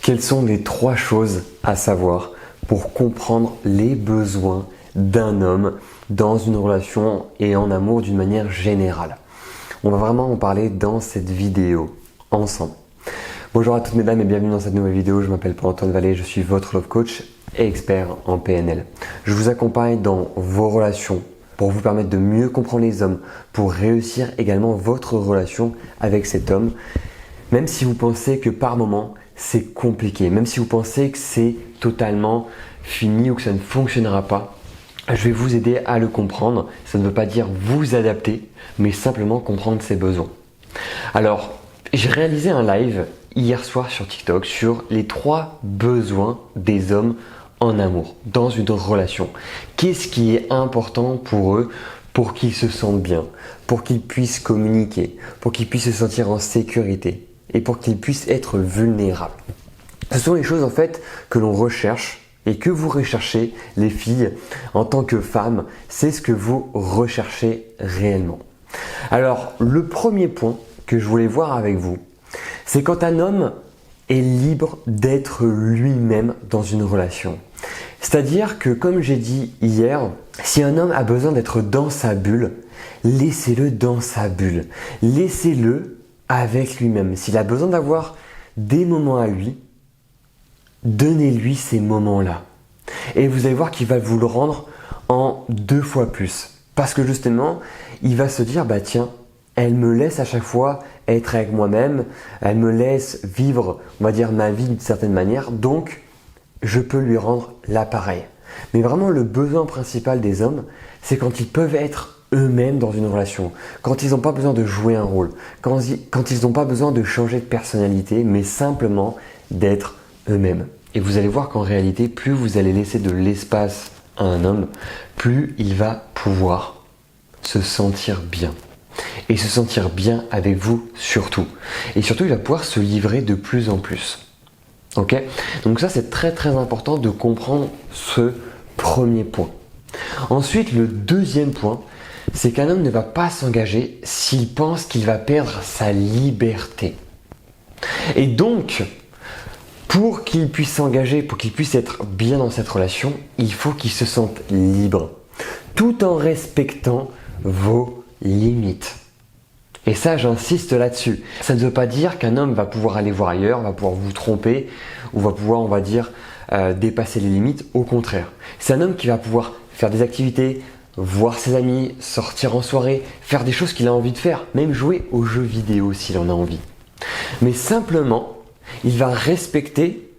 Quelles sont les 3 choses à savoir pour comprendre les besoins d'un homme dans une relation et en amour d'une manière générale? On va vraiment en parler dans cette vidéo ensemble. Bonjour à toutes mesdames et bienvenue dans cette nouvelle vidéo. Je m'appelle Paul-Antoine Vallée, je suis votre love coach et expert en PNL. Je vous accompagne dans vos relations pour vous permettre de mieux comprendre les hommes, pour réussir également votre relation avec cet homme. Même si vous pensez que par moment c'est compliqué, même si vous pensez que c'est totalement fini ou que ça ne fonctionnera pas, je vais vous aider à le comprendre. Ça ne veut pas dire vous adapter, mais simplement comprendre ses besoins. Alors, j'ai réalisé un live hier soir sur TikTok sur les 3 besoins des hommes en amour, dans une relation. Qu'est-ce qui est important pour eux pour qu'ils se sentent bien, pour qu'ils puissent communiquer, pour qu'ils puissent se sentir en sécurité et pour qu'ils puissent être vulnérables. Ce sont les choses en fait que l'on recherche et que vous recherchez les filles en tant que femmes, c'est ce que vous recherchez réellement. Alors le premier point que je voulais voir avec vous, c'est quand un homme est libre d'être lui-même dans une relation. C'est-à-dire que comme j'ai dit hier, si un homme a besoin d'être dans sa bulle, laissez-le dans sa bulle. Laissez-le avec lui-même. S'il a besoin d'avoir des moments à lui, donnez-lui ces moments-là. Et vous allez voir qu'il va vous le rendre en 2 fois plus. Parce que justement, il va se dire, bah tiens, elle me laisse à chaque fois être avec moi-même, elle me laisse vivre, on va dire, ma vie d'une certaine manière, donc je peux lui rendre l'appareil. Mais vraiment, le besoin principal des hommes, c'est quand ils peuvent être eux-mêmes dans une relation, quand ils n'ont pas besoin de jouer un rôle, quand ils n'ont pas besoin de changer de personnalité, mais simplement d'être eux-mêmes. Et vous allez voir qu'en réalité, plus vous allez laisser de l'espace à un homme, plus il va pouvoir se sentir bien. Et se sentir bien avec vous surtout. Et surtout, il va pouvoir se livrer de plus en plus. Ok ? Donc ça, c'est très très important de comprendre ce premier point. Ensuite, le deuxième point, c'est qu'un homme ne va pas s'engager s'il pense qu'il va perdre sa liberté. Et donc, pour qu'il puisse s'engager, pour qu'il puisse être bien dans cette relation, il faut qu'il se sente libre, tout en respectant vos limites. Et ça, j'insiste là-dessus. Ça ne veut pas dire qu'un homme va pouvoir aller voir ailleurs, va pouvoir vous tromper, ou va pouvoir, on va dire, dépasser les limites. Au contraire, c'est un homme qui va pouvoir faire des activités, voir ses amis, sortir en soirée, faire des choses qu'il a envie de faire, même jouer aux jeux vidéo s'il en a envie. Mais simplement, il va respecter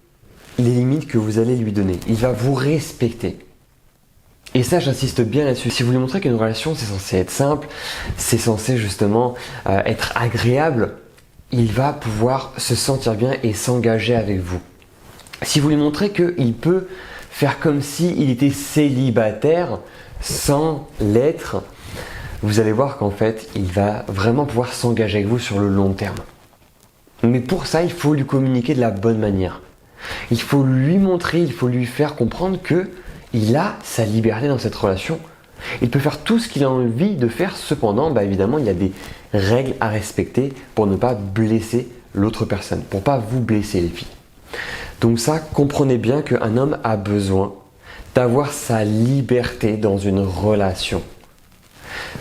les limites que vous allez lui donner. Il va vous respecter. Et ça, j'insiste bien là-dessus. Si vous lui montrez qu'une relation, c'est censé être simple, c'est censé justement être agréable, il va pouvoir se sentir bien et s'engager avec vous. Si vous lui montrez qu'il peut faire comme s'il était célibataire sans l'être, vous allez voir qu'en fait, il va vraiment pouvoir s'engager avec vous sur le long terme. Mais pour ça, il faut lui communiquer de la bonne manière. Il faut lui montrer, il faut lui faire comprendre que il a sa liberté dans cette relation. Il peut faire tout ce qu'il a envie de faire, cependant, évidemment, il y a des règles à respecter pour ne pas blesser l'autre personne, pour ne pas vous blesser les filles. Donc ça, comprenez bien qu'un homme a besoin d'avoir sa liberté dans une relation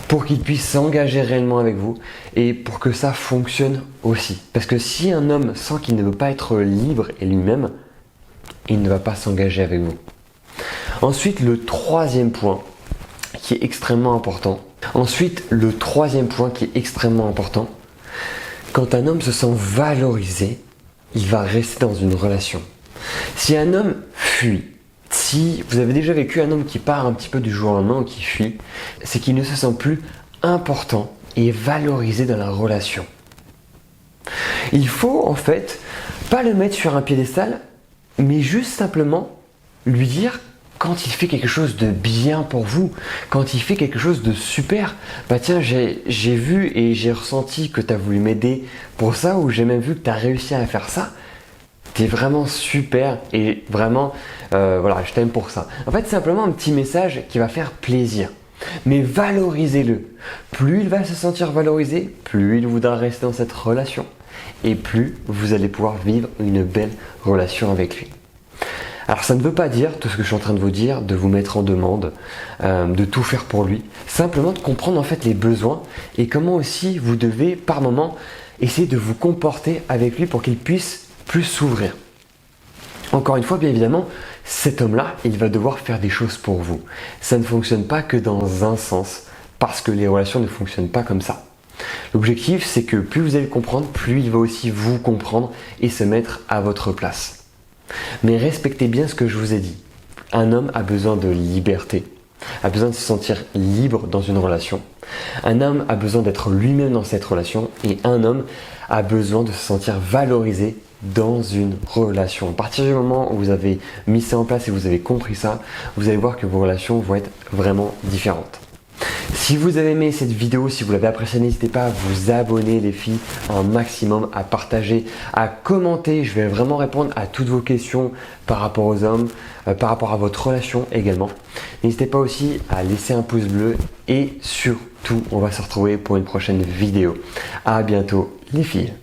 pour qu'il puisse s'engager réellement avec vous et pour que ça fonctionne aussi. Parce que si un homme sent qu'il ne veut pas être libre et lui-même, il ne va pas s'engager avec vous. Ensuite, le troisième point qui est extrêmement important. Quand un homme se sent valorisé, il va rester dans une relation. Si un homme fuit, si vous avez déjà vécu un homme qui part un petit peu du jour au lendemain ou qui fuit, c'est qu'il ne se sent plus important et valorisé dans la relation. Il faut en fait pas le mettre sur un piédestal, mais juste simplement lui dire quand il fait quelque chose de bien pour vous, quand il fait quelque chose de super, tiens, j'ai vu et j'ai ressenti que tu as voulu m'aider pour ça, ou j'ai même vu que tu as réussi à faire ça. T'es vraiment super et vraiment, je t'aime pour ça. En fait, c'est simplement un petit message qui va faire plaisir. Mais valorisez-le. Plus il va se sentir valorisé, plus il voudra rester dans cette relation. et plus vous allez pouvoir vivre une belle relation avec lui. Alors ça ne veut pas dire, tout ce que je suis en train de vous dire, de vous mettre en demande, de tout faire pour lui. Simplement de comprendre en fait les besoins et comment aussi vous devez par moment essayer de vous comporter avec lui pour qu'il puisse plus s'ouvrir. Encore une fois, bien évidemment, cet homme-là, il va devoir faire des choses pour vous. Ça ne fonctionne pas que dans un sens, parce que les relations ne fonctionnent pas comme ça. L'objectif, c'est que plus vous allez le comprendre, plus il va aussi vous comprendre et se mettre à votre place. Mais respectez bien ce que je vous ai dit. Un homme a besoin de liberté, a besoin de se sentir libre dans une relation. Un homme a besoin d'être lui-même dans cette relation et un homme a besoin de se sentir valorisé dans une relation. À partir du moment où vous avez mis ça en place et vous avez compris ça, vous allez voir que vos relations vont être vraiment différentes. Si vous avez aimé cette vidéo, si vous l'avez appréciée, n'hésitez pas à vous abonner les filles, un maximum, à partager, à commenter. Je vais vraiment répondre à toutes vos questions par rapport aux hommes, par rapport à votre relation également. N'hésitez pas aussi à laisser un pouce bleu et surtout, on va se retrouver pour une prochaine vidéo. À bientôt les filles.